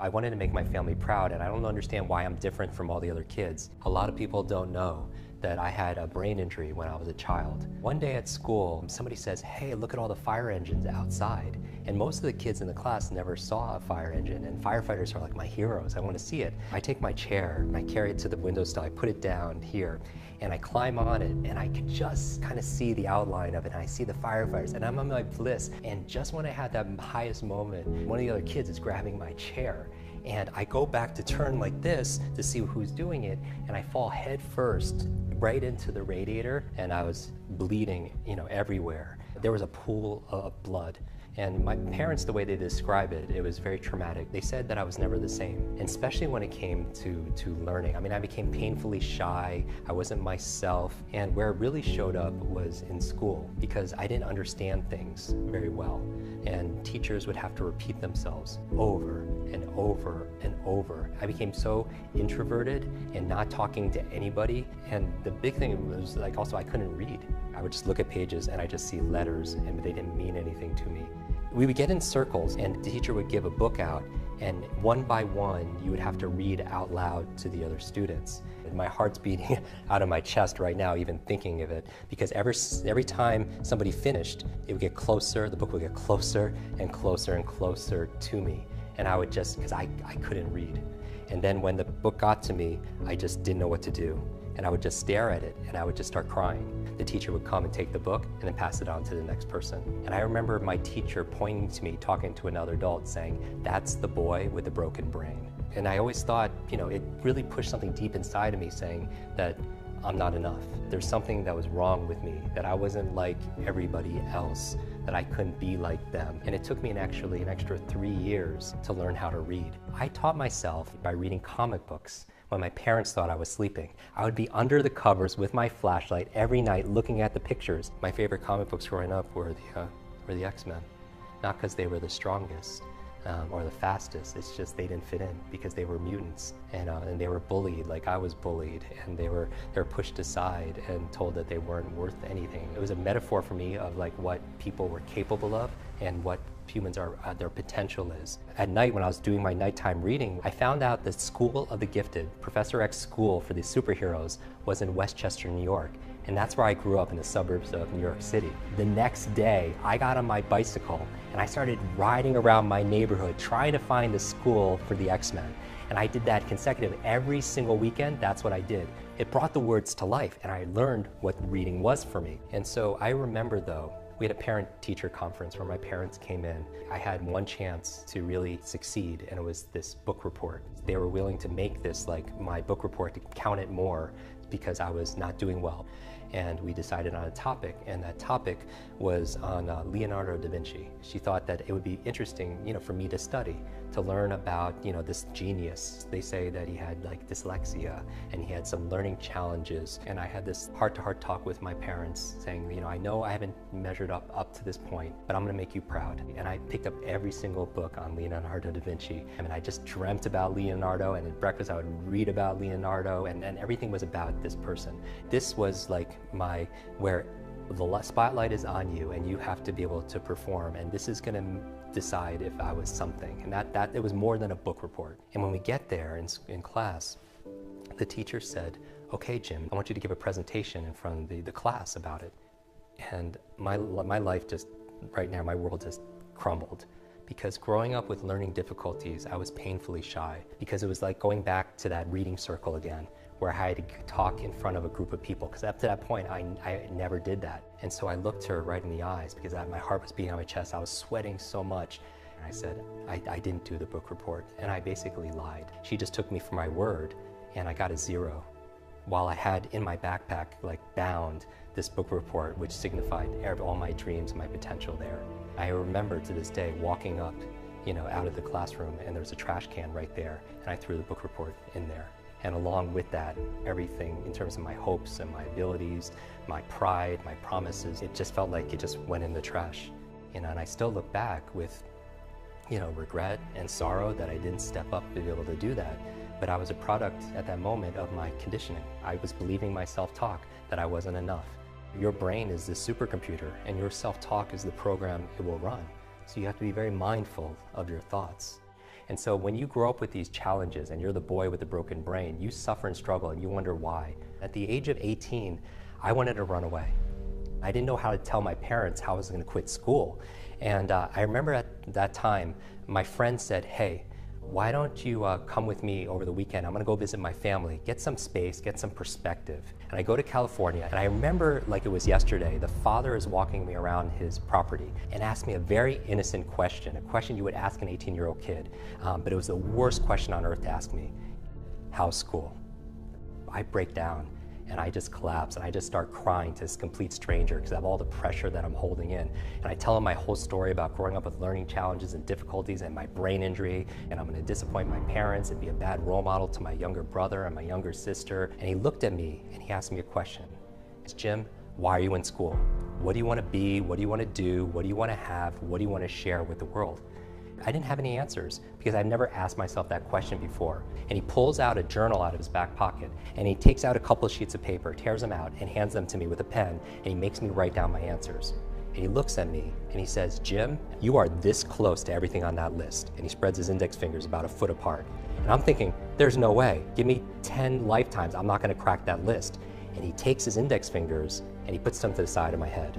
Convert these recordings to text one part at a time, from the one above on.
I wanted to make my family proud, and I don't understand why I'm different from all the other kids. A lot of people don't know that I had a brain injury when I was a child. One day at school, somebody says, "Hey, look at all the fire engines outside." And most of the kids in the class never saw a fire engine, and firefighters are like my heroes. I want to see it. I take my chair, and I carry it to the windowsill, I put it down here, and I climb on it, and I could just kind of see the outline of it, and I see the firefighters, and I'm on my bliss. And just when I had that highest moment, one of the other kids is grabbing my chair, and I go back to turn like this to see who's doing it, and I fall head first right into the radiator, and I was bleeding, everywhere. There was a pool of blood. And my parents, the way they describe it, it was very traumatic. They said that I was never the same, and especially when it came to learning. I mean, I became painfully shy, I wasn't myself, and where it really showed up was in school, because I didn't understand things very well. And teachers would have to repeat themselves over and over and over. I became so introverted and not talking to anybody. And the big thing was also I couldn't read. I would just look at pages and I just see letters and they didn't mean anything to me. We would get in circles and the teacher would give a book out, and one by one you would have to read out loud to the other students. And my heart's beating out of my chest right now even thinking of it, because every time somebody finished, it would get closer, the book would get closer and closer and closer to me. And I would just, because I couldn't read. And then when the book got to me, I just didn't know what to do. And I would just stare at it and I would just start crying. The teacher would come and take the book and then pass it on to the next person. And I remember my teacher pointing to me, talking to another adult, saying, "That's the boy with the broken brain." And I always thought, it really pushed something deep inside of me saying that I'm not enough. There's something that was wrong with me, that I wasn't like everybody else, that I couldn't be like them. And it took me actually an extra 3 years to learn how to read. I taught myself by reading comic books. When my parents thought I was sleeping, I would be under the covers with my flashlight every night looking at the pictures. My favorite comic books growing up were the X-Men. Not because they were the strongest or the fastest, it's just they didn't fit in because they were mutants, and they were bullied like I was bullied, and they were pushed aside and told that they weren't worth anything. It was a metaphor for me of what people were capable of and what humans are, their potential is. At night, when I was doing my nighttime reading, I found out that School of the Gifted, Professor X's school for the superheroes, was in Westchester, New York. And that's where I grew up, in the suburbs of New York City. The next day, I got on my bicycle and I started riding around my neighborhood trying to find the school for the X-Men. And I did that consecutively every single weekend. That's what I did. It brought the words to life, and I learned what reading was for me. And so I remember, though, we had a parent-teacher conference where my parents came in. I had one chance to really succeed, and it was this book report. They were willing to make this my book report, to count it more because I was not doing well. And we decided on a topic, and that topic was on Leonardo da Vinci. She thought that it would be interesting, for me to study, to learn about, this genius. They say that he had dyslexia, and he had some learning challenges. And I had this heart-to-heart talk with my parents saying, I know I haven't measured up to this point, but I'm gonna make you proud. And I picked up every single book on Leonardo da Vinci. I mean, I just dreamt about Leonardo, and at breakfast I would read about Leonardo, and everything was about this person. This was where the spotlight is on you and you have to be able to perform, and this is going to decide if I was something. And that it was more than a book report. And when we get there in class, the teacher said, "Okay, Jim, I want you to give a presentation in front of the class about it." And my life just, right now, my world just crumbled. Because growing up with learning difficulties, I was painfully shy, because it was like going back to that reading circle again, where I had to talk in front of a group of people, because up to that point, I never did that. And so I looked her right in the eyes, because my heart was beating on my chest, I was sweating so much. And I said, I didn't do the book report, and I basically lied. She just took me for my word, and I got a 0. While I had in my backpack, bound this book report, which signified all my dreams and my potential there. I remember to this day walking up, out of the classroom, and there was a trash can right there, and I threw the book report in there. And along with that, everything in terms of my hopes and my abilities, my pride, my promises, it just felt like it just went in the trash. And I still look back with, regret and sorrow that I didn't step up to be able to do that. But I was a product at that moment of my conditioning. I was believing my self-talk that I wasn't enough. Your brain is this supercomputer, and your self-talk is the program it will run. So you have to be very mindful of your thoughts. And so when you grow up with these challenges and you're the boy with the broken brain, you suffer and struggle and you wonder why. At the age of 18, I wanted to run away. I didn't know how to tell my parents how I was going to quit school. And I remember at that time, my friend said, hey, why don't you come with me over the weekend? I'm gonna go visit my family, get some space, get some perspective. And I go to California, and I remember like it was yesterday, the father is walking me around his property and asked me a very innocent question, a question you would ask an 18-year-old kid, but it was the worst question on earth to ask me. How's school? I break down and I just collapse and I just start crying to this complete stranger because I have all the pressure that I'm holding in. And I tell him my whole story about growing up with learning challenges and difficulties and my brain injury, and I'm gonna disappoint my parents and be a bad role model to my younger brother and my younger sister. And he looked at me and he asked me a question. It's, Jim, why are you in school? What do you wanna be? What do you wanna do? What do you wanna have? What do you wanna share with the world? I didn't have any answers because I'd never asked myself that question before. And he pulls out a journal out of his back pocket and he takes out a couple of sheets of paper, tears them out and hands them to me with a pen, and he makes me write down my answers. And he looks at me and he says, Jim, you are this close to everything on that list. And he spreads his index fingers about a foot apart. And I'm thinking, there's no way. Give me 10 lifetimes, I'm not gonna crack that list. And he takes his index fingers and he puts them to the side of my head.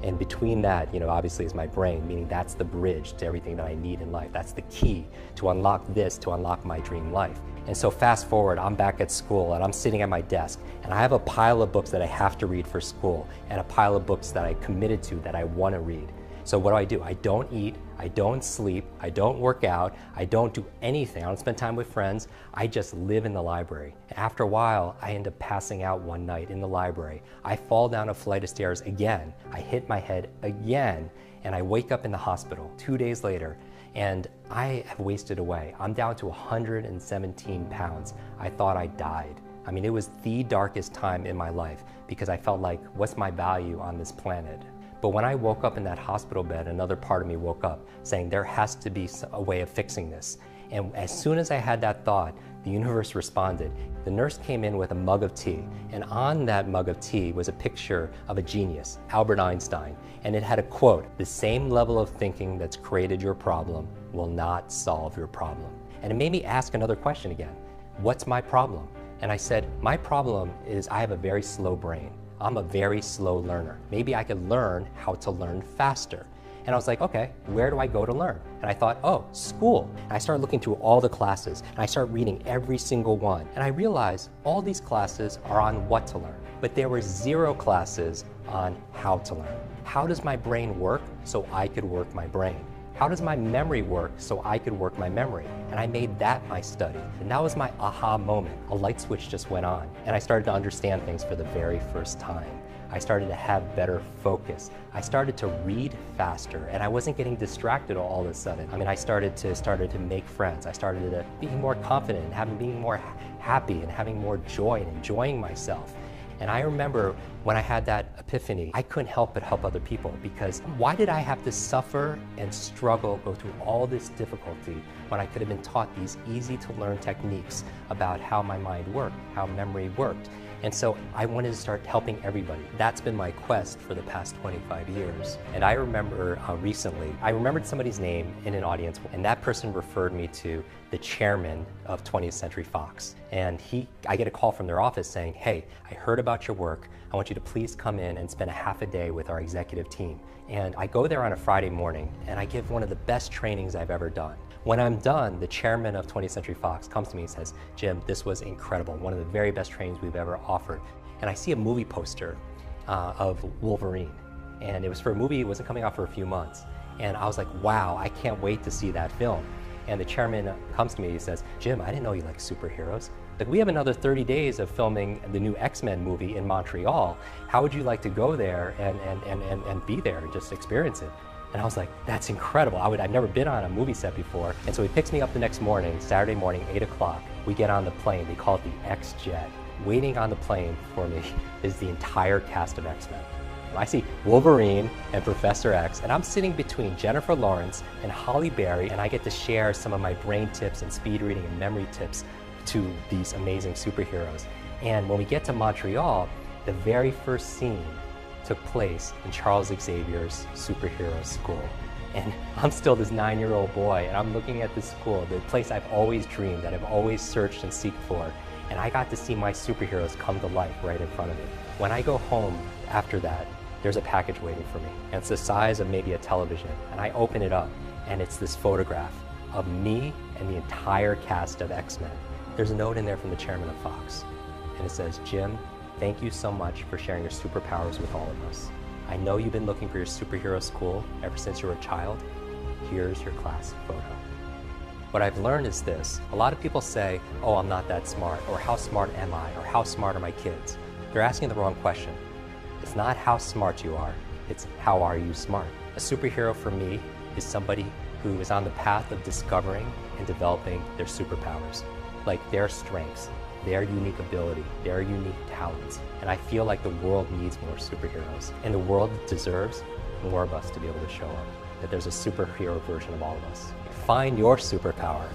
And between that, obviously is my brain, meaning that's the bridge to everything that I need in life. That's the key to unlock this, to unlock my dream life. And so fast forward, I'm back at school and I'm sitting at my desk and I have a pile of books that I have to read for school and a pile of books that I committed to that I want to read. So what do? I don't eat, I don't sleep, I don't work out, I don't do anything. I don't spend time with friends. I just live in the library. And after a while, I end up passing out one night in the library. I fall down a flight of stairs again. I hit my head again, and I wake up in the hospital 2 days later, and I have wasted away. I'm down to 117 pounds. I thought I died. I mean, it was the darkest time in my life because I felt like, what's my value on this planet? But when I woke up in that hospital bed, another part of me woke up saying there has to be a way of fixing this. And as soon as I had that thought, the universe responded. The nurse came in with a mug of tea, and on that mug of tea was a picture of a genius, Albert Einstein, and it had a quote, "The same level of thinking that's created your problem will not solve your problem." And it made me ask another question again. What's my problem? And I said, my problem is I have a very slow brain. I'm a very slow learner. Maybe I could learn how to learn faster. And I was like, okay, where do I go to learn? And I thought, oh, school. And I started looking through all the classes and I started reading every single one. And I realized all these classes are on what to learn, but there were 0 classes on how to learn. How does my brain work so I could work my brain? How does my memory work so I could work my memory? And I made that my study. And that was my aha moment. A light switch just went on and I started to understand things for the very first time. I started to have better focus. I started to read faster and I wasn't getting distracted all of a sudden. I mean, I started to make friends. I started to be more confident and being more happy and having more joy and enjoying myself. And I remember when I had that epiphany, I couldn't help but help other people, because why did I have to suffer and struggle, go through all this difficulty when I could have been taught these easy to learn techniques about how my mind worked, how memory worked? And so I wanted to start helping everybody. That's been my quest for the past 25 years. And I remember recently, I remembered somebody's name in an audience, and that person referred me to the chairman of 20th Century Fox. And I get a call from their office saying, hey, I heard about your work. I want you to please come in and spend a half a day with our executive team. And I go there on a Friday morning and I give one of the best trainings I've ever done. When I'm done, the chairman of 20th Century Fox comes to me and says, Jim, this was incredible, one of the very best trainings we've ever offered. And I see a movie poster of Wolverine. And it was for a movie, it wasn't coming out for a few months. And I was like, wow, I can't wait to see that film. And the chairman comes to me and says, Jim, I didn't know you liked superheroes. Like, we have another 30 days of filming the new X-Men movie in Montreal. How would you like to go there and be there and just experience it? And I was like, that's incredible. I've never been on a movie set before. And so he picks me up the next morning, Saturday morning, 8 o'clock. We get on the plane, they call it the X-Jet. Waiting on the plane for me is the entire cast of X-Men. I see Wolverine and Professor X, and I'm sitting between Jennifer Lawrence and Halle Berry, and I get to share some of my brain tips and speed reading and memory tips to these amazing superheroes. And when we get to Montreal, the very first scene took place in Charles Xavier's superhero school. And I'm still this 9-year-old boy, and I'm looking at this school, the place I've always dreamed, that I've always searched and seeked for. And I got to see my superheroes come to life right in front of me. When I go home after that, there's a package waiting for me. And it's the size of maybe a television. And I open it up, and it's this photograph of me and the entire cast of X-Men. There's a note in there from the chairman of Fox. And it says, Jim, thank you so much for sharing your superpowers with all of us. I know you've been looking for your superhero school ever since you were a child. Here's your class photo. What I've learned is this. A lot of people say, oh, I'm not that smart, or how smart am I, or how smart are my kids? They're asking the wrong question. It's not how smart you are, it's how are you smart? A superhero for me is somebody who is on the path of discovering and developing their superpowers, like their strengths, their unique ability, their unique talents. And I feel like the world needs more superheroes. And the world deserves more of us to be able to show up, that there's a superhero version of all of us. Find your superpower.